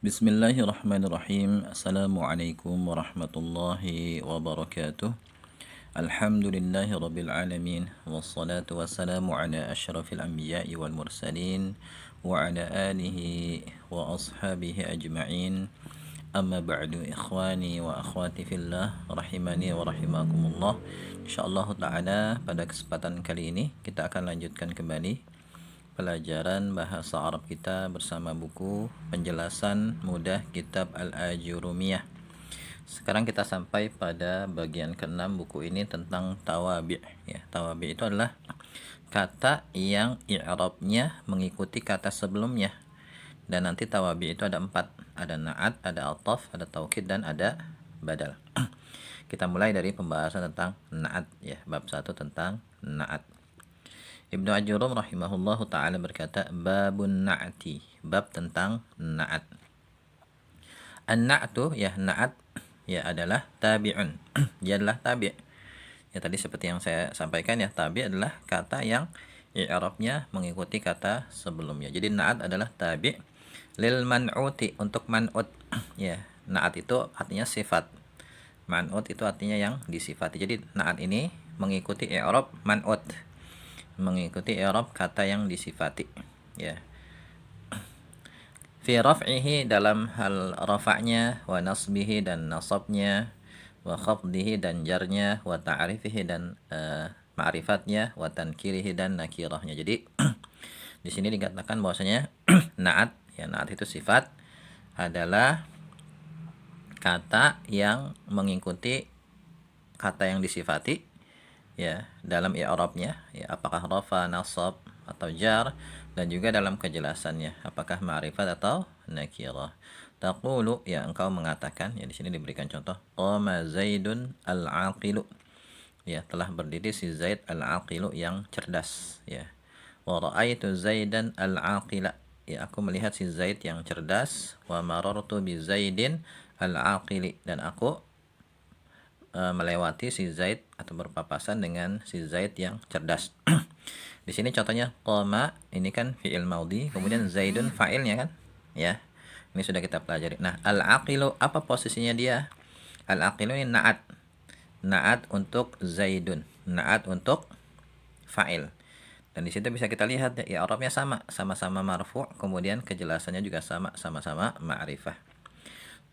Bismillahirrahmanirrahim. Assalamualaikum warahmatullahi wabarakatuh. Alhamdulillahi rabbil alamin. Wassalatu wassalamu ala asyrafil anbiya'i wal mursalin wa ala alihi wa ashabihi ajma'in. Amma ba'du, ikhwani wa akhwati fillah, rahimani wa rahimakumullah. Insyaallah ta'ala pada kesempatan kali ini kita akan lanjutkan kembali pelajaran bahasa Arab kita bersama buku penjelasan mudah kitab Al-Ajurumiyah. Sekarang kita sampai pada bagian ke-6 buku ini tentang tawabi'. Ya, tawabi' itu adalah kata yang i'rabnya mengikuti kata sebelumnya. Dan nanti tawabi' itu ada 4. Ada na'at, ada ataf, ada taukid, dan ada badal. Kita mulai dari pembahasan tentang na'at ya, bab 1 tentang na'at. Ibnu Ajurum rahimahullahu ta'ala berkata, babun na'ati, bab tentang na'at. An-na'tu, ya na'at, ya adalah tabi'un. Dia adalah tabi'. Ya tadi seperti yang saya sampaikan ya, tabi' adalah kata yang i'rabnya mengikuti kata sebelumnya. Jadi na'at adalah tabi' lil man'uti, untuk man'ut. Ya, na'at itu artinya sifat. Man'ut itu artinya yang disifati. Jadi na'at ini mengikuti i'rab man'ut, mengikuti i'rab kata yang disifati ya. Fi raf'ihi, dalam hal rafa'nya, wa nasbihi, dan nasabnya, wa khafdihi, dan jarnya, wa ta'rifihi, dan ma'rifatnya, wa tankirihi, dan nakirahnya. Jadi di sini dikatakan bahwasanya na'at, ya na'at itu sifat, adalah kata yang mengikuti kata yang disifati ya dalam i'rabnya, ya apakah rafa, nasab, atau jar, dan juga dalam kejelasannya apakah ma'rifat atau nakirah. Taqulu, ya engkau mengatakan, ya di sini diberikan contoh, qama zaidun al-aqilu, ya telah berdiri si Zaid al-aqilu yang cerdas ya. Wa ra'aitu zaidan al-aqila, ya aku melihat si Zaid yang cerdas. Wa marartu bi zaidin al-aqili, dan aku melewati si Zaid atau berpapasan dengan si Zaid yang cerdas. Di sini contohnya qama, ini kan fi'il maudhi, kemudian zaidun fa'ilnya kan? Ya. Ini sudah kita pelajari. Nah, al-aqilu, apa posisinya dia? Al-aqilu ini na'at. Na'at untuk zaidun, na'at untuk fa'il. Dan di situ bisa kita lihat ya, i'rabnya sama-sama marfu', kemudian kejelasannya juga sama-sama ma'rifah.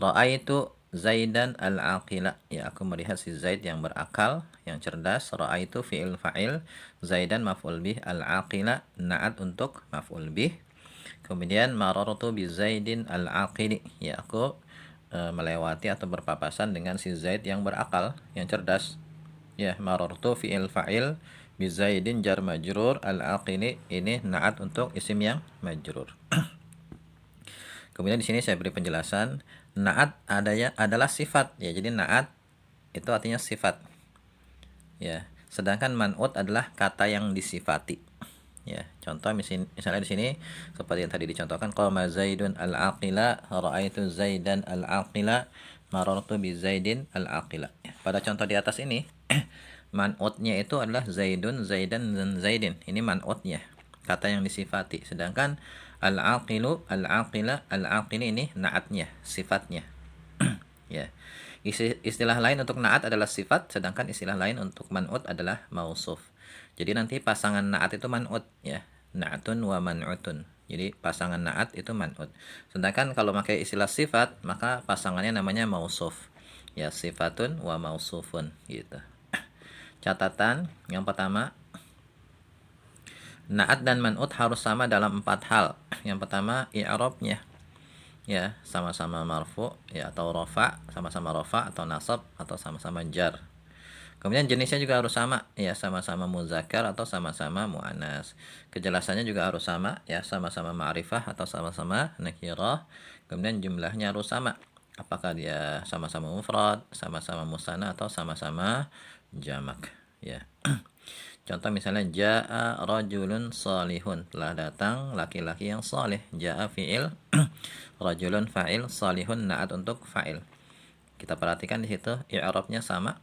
Ra'aitu Zaidan al-aqila, ya aku melihat si Zaid yang berakal, yang cerdas. Ra'aitu fi'il fa'il, Zaidan maf'ul bih, al-aqila na'at untuk maf'ul bih. Kemudian marartu bi Zaidin al-aqili, ya aku melewati atau berpapasan dengan si Zaid yang berakal, yang cerdas. Ya, marartu fi'il fa'il bi Zaidin jar majrur, al-aqili ini na'at untuk isim yang majrur. Kemudian di sini saya beri penjelasan, na'at adalah sifat ya. Jadi na'at itu artinya sifat. Ya, sedangkan man'ut adalah kata yang disifati. Ya, contoh misalnya di sini seperti yang tadi dicontohkan, qama zaidun al-aqila, ra'aitu zaidan al-aqila, marartu bi zaidin al-aqila. Ya, pada contoh di atas ini man'utnya itu adalah zaidun, zaidan, dan zaidin. Ini man'utnya, kata yang disifati. Sedangkan al-aqilu, al-aqila, al-aqili ini na'atnya, sifatnya. Ya. Istilah lain untuk na'at adalah sifat, sedangkan istilah lain untuk man'ut adalah mausuf. Jadi nanti pasangan na'at itu man'ut ya. Na'atun wa man'utun. Jadi pasangan na'at itu man'ut. Sedangkan kalau pakai istilah sifat, maka pasangannya namanya mausuf. Ya, sifatun wa mausufun gitu. Catatan yang pertama, na'at dan man'ut harus sama dalam 4 hal. Yang pertama, i'rabnya. Ya, sama-sama marfu ya, atau rafa, sama-sama rafa, atau nasab, atau sama-sama jar. Kemudian jenisnya juga harus sama ya, sama-sama muzakkar atau sama-sama muannas. Kejelasannya juga harus sama ya, sama-sama ma'rifah atau sama-sama nakirah. Kemudian jumlahnya harus sama. Apakah dia sama-sama mufrad, sama-sama musanna, atau sama-sama jamak ya. Contoh misalnya jaa rajulun salihun, telah datang laki-laki yang saleh. Jaa fi'il, rajulun fa'il, salihun na'at untuk fa'il. Kita perhatikan di situ i'rabnya sama.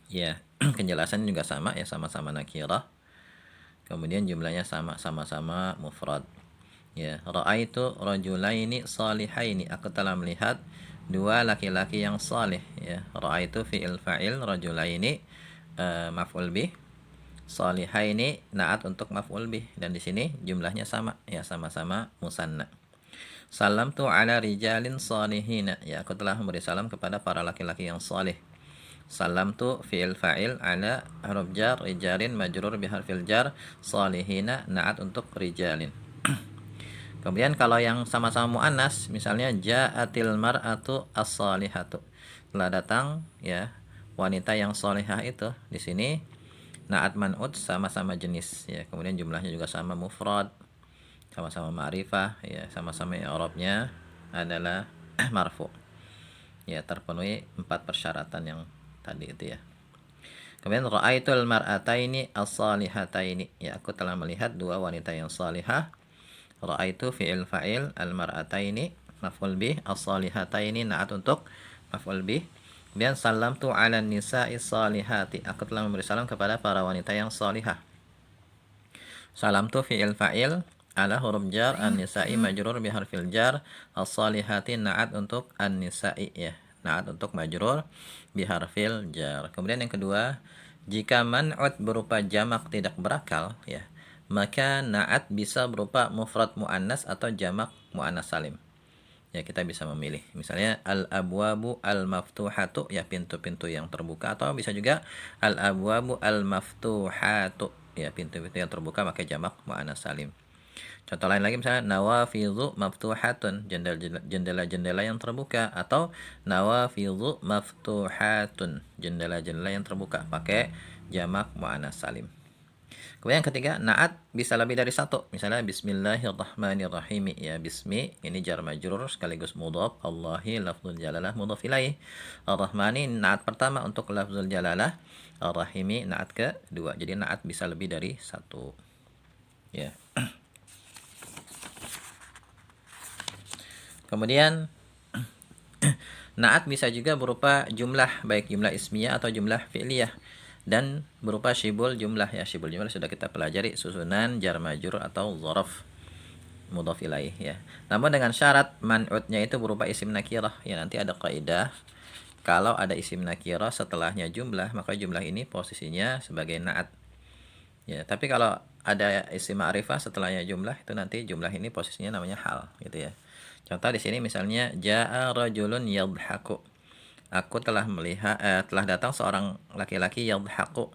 Ya, kejelasan juga sama ya, sama-sama nakirah. Kemudian jumlahnya sama-sama mufrad. Ya, ra'aitu rajulaini salihaini. Aku telah melihat dua laki-laki yang saleh. Ya, ra'aitu fi'il fa'il, rajulaini maf'ul bih, salihaini naat untuk maf'ul bih, dan di sini jumlahnya sama, ya sama-sama musanna. Salam tu ala rijalin salihina. Ya, aku telah memberi salam kepada para laki-laki yang saleh. Salam tu fi'il fa'il, ala huruf jar, rijalin majrur biharfil jar, salihina naat untuk rijalin. Kemudian kalau yang sama-sama muannas, misalnya ja'atil mar'atu as-salihatu. Telah datang ya wanita yang salihah itu. Di sini naat man'ut sama-sama jenis ya. Kemudian jumlahnya juga sama mufrad, sama-sama ma'rifah ya, sama-sama i'rabnya adalah marfu. Ya, terpenuhi 4 persyaratan yang tadi itu ya. Kemudian ra'aitul mar'ataini as-salihataini. Ya, aku telah melihat dua wanita yang salihah. Ra'aitu fi'il fa'il, al-mar'ataini maf'ul bih, as-salihataini naat untuk maf'ul bih. Kemudian salamtu 'ala nisa'i salihati. Aku telah memberi salam kepada para wanita yang salihah. Salamtu fi'il fa'il, ala huruf jar, an-nisa'i majrur bi harfil jar, as-salihati naat untuk an-nisa'i ya. Naat untuk majrur bi harfil jar. Kemudian yang kedua, jika man'ut berupa jamak tidak berakal ya, maka naat bisa berupa mufrad muannas atau jamak muannas salim. Ya, kita bisa memilih. Misalnya al-abwabu al-maftuhatu, ya pintu-pintu yang terbuka, atau bisa juga al-abwabu al-maftuhatu, ya pintu-pintu yang terbuka pakai jamak muannas salim. Contoh lain lagi misalnya nawafidhu maftuhatun, jendela-jendela yang terbuka, atau nawafidhu maftuhatun, jendela-jendela yang terbuka pakai jamak muannas salim. Kemudian yang ketiga, naat bisa lebih dari satu. Misalnya bismillahirrahmanirrahim. Ya, bismi ini jar majrur sekaligus mudhaf, Allahi lafzul jalalah mudhaf ilaih. Ar-Rahmani naat pertama untuk lafzul jalalah, Ar-Rahimi naat kedua. Jadi naat bisa lebih dari satu. Ya. Kemudian naat bisa juga berupa jumlah, baik jumlah ismiyah atau jumlah fi'liyah, dan berupa syibul jumlah ya. Syibul jumlah sudah kita pelajari, susunan jar majrur atau dzaraf mudhaf ilaih ya. Namun dengan syarat man'utnya itu berupa isim nakirah ya. Nanti ada kaidah, kalau ada isim nakirah setelahnya jumlah, maka jumlah ini posisinya sebagai naat ya. Tapi kalau ada isim ma'rifah setelahnya jumlah, itu nanti jumlah ini posisinya namanya hal gitu ya. Contoh di sini misalnya jaa rajulun yadhaku. Aku telah melihat telah datang seorang laki-laki yadhaku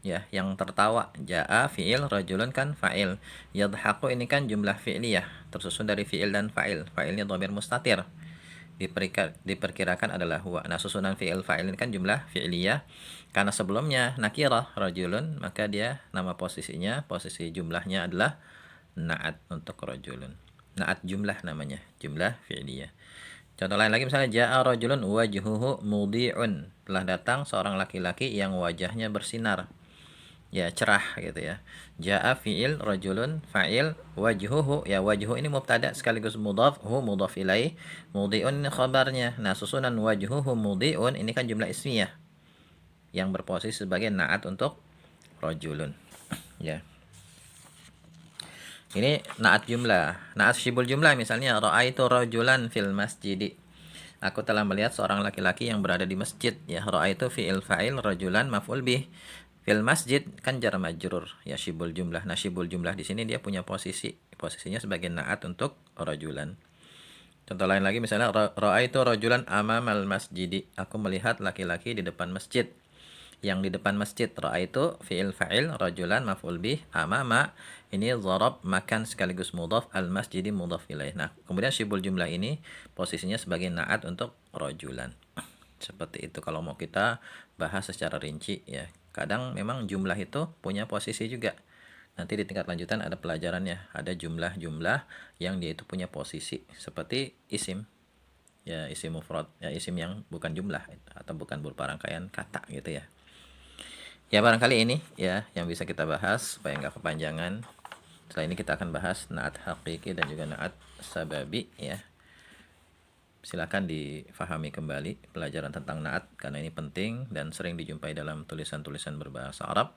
ya, yang tertawa. Jaa fi'il, rajulun kan fa'il. Yadhaku ini kan jumlah fi'liyah, tersusun dari fi'il dan fa'il. Fa'ilnya dhamir mustatir. Diperkirakan adalah huwa. Nah, susunan fi'il fa'il ini kan jumlah fi'liyah. Karena sebelumnya nakirah rajulun, maka dia nama posisinya, posisi jumlahnya adalah naat untuk rajulun. Naat jumlah namanya, jumlah fi'liyah. Contoh lain lagi misalnya ja'a rajulun wajhuhu mudhi'un. Telah datang seorang laki-laki yang wajahnya bersinar. Ya, cerah gitu ya. Ja'a fi'il, rajulun fa'il, wajhuhu, ya wajhu ini mubtada sekaligus mudhaf, hu mudhaf ilaih, mudhi'un ini khabarnya. Nah, susunan wajhuhu mudhi'un ini kan jumlah ismiyah yang berposisi sebagai naat untuk rajulun. Ya. Ini naat jumlah. Naat syibul jumlah misalnya ra'aitu rajulan fil masjidi. Aku telah melihat seorang laki-laki yang berada di masjid. Ya, ra'aitu fi'il fa'il, rajulan maf'ul bih. Fil masjid kan jar majrur, ya syibul jumlah. Nah, syibul jumlah di sini dia punya posisinya sebagai naat untuk rajulan. Contoh lain lagi misalnya ra'aitu rajulan amamal masjidi. Aku melihat laki-laki di depan masjid. Yang di depan masjid, ra'aitu fi'il fa'il, rajulan maf'ul bih, amama ini dharab makan sekaligus mudhaf, al masjidi mudhaf ilaih. Nah, kemudian syibul jumlah ini posisinya sebagai naat untuk rajulan. Seperti itu kalau mau kita bahas secara rinci ya. Kadang memang jumlah itu punya posisi juga. Nanti di tingkat lanjutan ada pelajarannya, ada jumlah-jumlah yang dia itu punya posisi seperti isim. Ya, isim mufrad, ya isim yang bukan jumlah atau bukan berupa rangkaian kata gitu ya. Ya, barangkali ini ya yang bisa kita bahas supaya nggak kepanjangan. Setelah ini kita akan bahas naat hakiki dan juga naat sababi ya. Silakan difahami kembali pelajaran tentang naat karena ini penting dan sering dijumpai dalam tulisan-tulisan berbahasa Arab.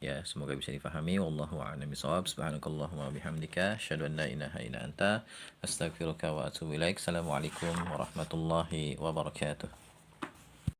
Ya, semoga bisa difahami. Wallahu a'lam bishawab. Subhanakallahumma bihamdika asyhadu an la ilaha illa anta astaghfiruka wa atubu ilaik. Assalamualaikum warahmatullahi wabarakatuh.